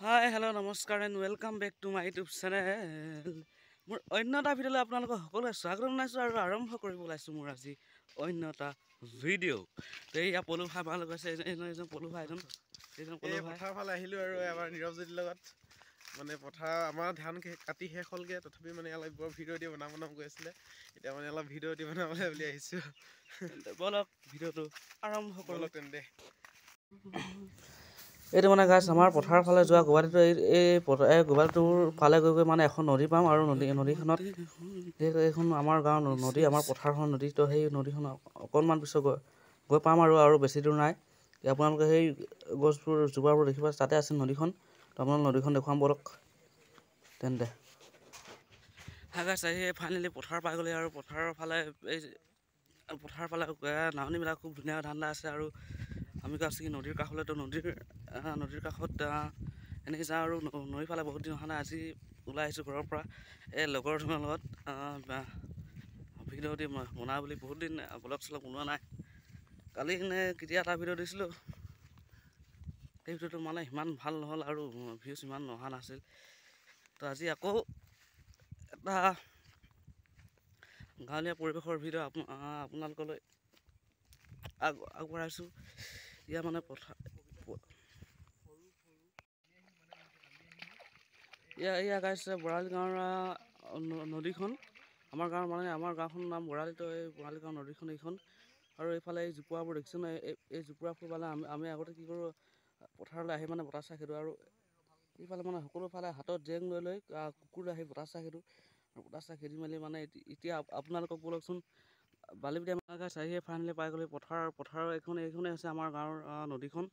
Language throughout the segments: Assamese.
হাই হেল্ল' নমস্কাৰ and welcome back to my YouTube channel. মোৰ অন্য এটা ভিডিঅ'লৈ আপোনালোকক সকলোৱে স্বাগতম জনাইছোঁ আৰু আৰম্ভ কৰিব ওলাইছোঁ মোৰ আজি অন্য এটা ভিডিঅ'। তো এয়া পলু ভাই ভাল গৈছে, এইজন পলু ভাই এইজন পলু ভাই পথাৰ ফালে আহিলোঁ আৰু এবাৰ নীৰৱজ্যোতিৰ লগত মানে পথাৰ আমাৰ ধান কাটি শেষ হ'লগৈ, তথাপি মানে অলপ বৰ ভিডিঅ' দি বনাম গৈ আছিলে। এতিয়া মানে অলপ ভিডিঅ' দি বনাবলৈ বুলি আহিছোঁ। বলক ভিডিঅ'টো আৰম্ভ কৰোঁ তেন্তে। এইটো মানে গাছ আমাৰ পথাৰৰ ফালে যোৱা গোৱালিটো এই গোৱালিটোৰ ফালে গৈ মানে এখন নদী পাম আৰু নদীখনত এইখন আমাৰ গাঁৱৰ নদী, আমাৰ পথাৰখন নদী। তো সেই নদীখন অকণমান পিছত গৈ পাম আৰু বেছি দূৰ নাই। আপোনালোকে সেই গছবোৰ জোপাবোৰ দেখিব, তাতে আছে নদীখন। তো আপোনালোকে নদীখন দেখুৱাম বলক তেন্তে। গাছ আহি ফাইনেলি পথাৰ পাই গ'লে আৰু পথাৰৰ ফালে নাৱনীবিলাক খুব ধুনীয়া ধান্দা আছে। আৰু আমি গৈ আছোঁ কি নদীৰ কাষলৈ। তো নদীৰ কাষত এনেকৈ যাওঁ আৰু নদীৰ ফালে বহুত দিন অহা নাই। আজি ওলাই আহিছোঁ ঘৰৰ পৰা এই লগৰ ধৰণৰ লগত ভিডিঅ' দি বনাওঁ বুলি। বহুত দিন ব্লগ চলগ বনোৱা নাই। কালি কেতিয়া এটা ভিডিঅ' দিছিলোঁ, সেই ভিডিঅ'টো মানে সিমান ভাল নহ'ল আৰু ভিউজ ইমান অহা নাছিল। তো আজি আকৌ এটা গাঁৱলীয়া পৰিৱেশৰ ভিডিঅ' আপোনালোকলৈ আগবঢ়াইছোঁ। ইয়াৰ মানে এয়া গাইছে বৰালি গাঁৱৰ নদীখন। আমাৰ গাঁওখনৰ নাম বৰালি। তো এই বৰালি গাঁৱৰ নদীখন এইখন। আৰু এইফালে এই জোপোৱাবোৰ দেখিছোঁ ন, এই জোপোৱাবোৰ পালে আমি আগতে কি কৰোঁ, পথাৰলৈ আহি মানে বতাহ চাই খেদোঁ। আৰু এইফালে মানে সকলোফালে হাতত জেং লৈ কুকুৰ আহি বতাহ চাই খেদোঁ। আৰু বতাহ চাই খেদি মেলি মানে এতিয়া আপোনালোকক বলকচোন বালিপটীয়া মাৰ্ঘা চাৰিহে ফাইনেলি পাই গ'লে পথাৰৰ এইখনেই হৈছে আমাৰ গাঁৱৰ নদীখন।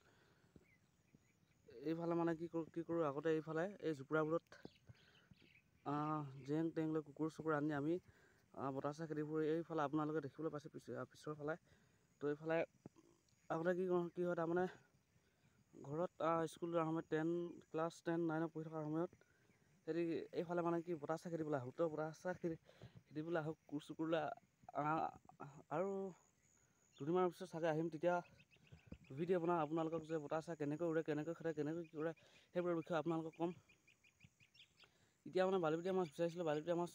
এইফালে মানে কি কৰোঁ আগতে এইফালে এই জোপোৰাবোৰত জেং টেং লৈ কুকুৰ চুকুৰ আনি আমি বতাহ চাই খেদিবোৰ এইফালে আপোনালোকে দেখিবলৈ পাইছে পিছৰ ফালে। তো এইফালে আগতে কি হয় তাৰমানে ঘৰত স্কুল যোৱাৰ সময়ত ক্লাছ 10-9 পঢ়ি থকাৰ সময়ত হেৰি এইফালে মানে কি বতাহ চাই খেদিবলৈ আহোঁ। তো বতাহ চাই খেদিবলৈ আহোঁ কুকুৰ চুকুৰলৈ আৰু দুদিনমানৰ পিছত চাগে আহিম। তেতিয়া ভিডিঅ' বনাওঁ আপোনালোকক যে বতাহ চাই কেনেকৈ উৰে, কেনেকৈ খেদে, কেনেকৈ কি উৰে, সেইবোৰৰ বিষয়ে আপোনালোকক ক'ম। এতিয়া মানে বালিপটীয়া মাছ বিচাৰিছিলোঁ, বালিপটীয়া মাছ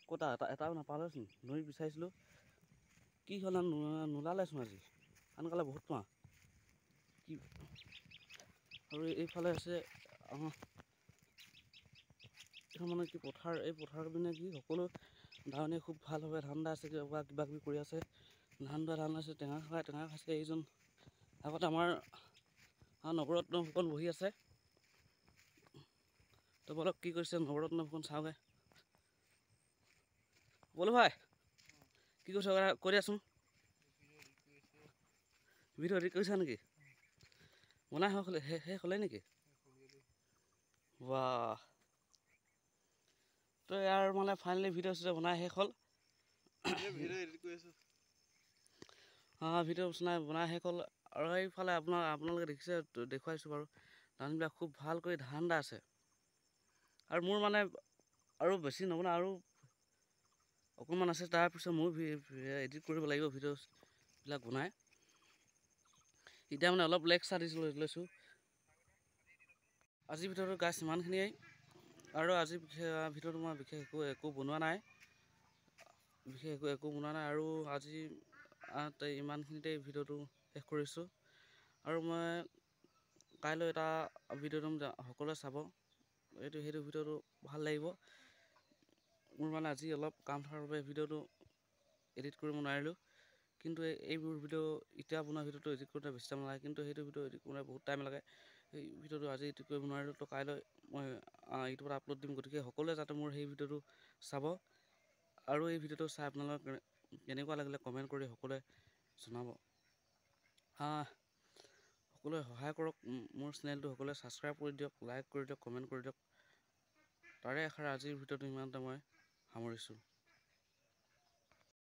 ক'তা এটাও নাপালোঁচোন। নদীত বিচাৰিছিলোঁ, কি হ'ল নোলালেচোন আজি। আনকালে বহুত পাওঁ কি। আৰু এইফালে আছে এইখন মানে কি পথাৰ। এই পথাৰ পিনে কি সকলো ধাৰণীয়ে খুব ভালভাৱে ধান্দা আছে, কিবা কিবি কৰি আছে। ধান আছে, টেঙা খাইছে। এইজন আগতে আমাৰ নৱৰত্ন ফুকন বহি আছে। তো বলক কি কৰিছে নৱৰত্ন ফুকন চাওঁগৈ। বলো ভাই কি কৰিছ কৈ দিয়াচোন। ভিডিঅ' এডিট কৰিছা নেকি? বনাই শেষ হ'লে নেকি? বাহ। তো ইয়াৰ মানে ফাইনেলি ভিডিঅ' বনাই শেষ হ'ল। ভিডিঅ' বনাই শেষ হ'ল। আৰু এইফালে আপোনালোকে দেখিছে, দেখুৱাইছোঁ বাৰু ধানবিলাক খুব ভালকৈ ধান্দা আছে। আৰু মোৰ মানে আৰু বেছি নবনাই, আৰু অকণমান আছে। তাৰপিছত ময়ো এডিট কৰিব লাগিব ভিডিঅ'বিলাক বনাই। এতিয়া মানে অলপ লেকচাৰ লৈছোঁ। আজিৰ ভিডিঅ'টো গাইছ ইমানখিনিয়েই। আৰু আজিৰ ভিডিঅ'টো মই বিশেষ একো বনোৱা নাই। আৰু আজি ইমানখিনিতে ভিডিঅ'টো শেষ কৰিছোঁ। আৰু মই কাইলৈ এটা ভিডিঅ' দিম, সকলোৱে চাব। সেইটো ভিডিঅ'টো ভাল লাগিব। মোৰ মানে আজি অলপ কাম থকাৰ বাবে ভিডিঅ'টো এডিট কৰিব নোৱাৰিলোঁ। কিন্তু এইবোৰ ভিডিঅ' এতিয়া বনোৱা ভিডিঅ'টো এডিট কৰোঁতে বেছি টাইম নালাগে। কিন্তু সেইটো ভিডিঅ' এডিট কৰোঁতে বহুত টাইম লাগে। সেই ভিডিঅ'টো আজি এডিট কৰিব নোৱাৰিলোঁ। তো কাইলৈ মই ইউটিউবত আপলোড দিম। গতিকে সকলোৱে যাতে মোৰ সেই ভিডিঅ'টো চাব। আৰু এই ভিডিঅ'টো চাই আপোনালোকে কেনেকুৱা লাগিলে কমেণ্ট কৰি সকলোৱে জনাব। সকলোৱে সহায় কৰক। মোৰ চেনেলটো সকলোৱে ছাবস্ক্ৰাইব কৰি দিয়ক, লাইক কৰি দিয়ক, কমেণ্ট কৰি দিয়ক। তাৰে আশাৰে আজিৰ ভিডিঅ'টো ইমানতে মই সামৰিছোঁ।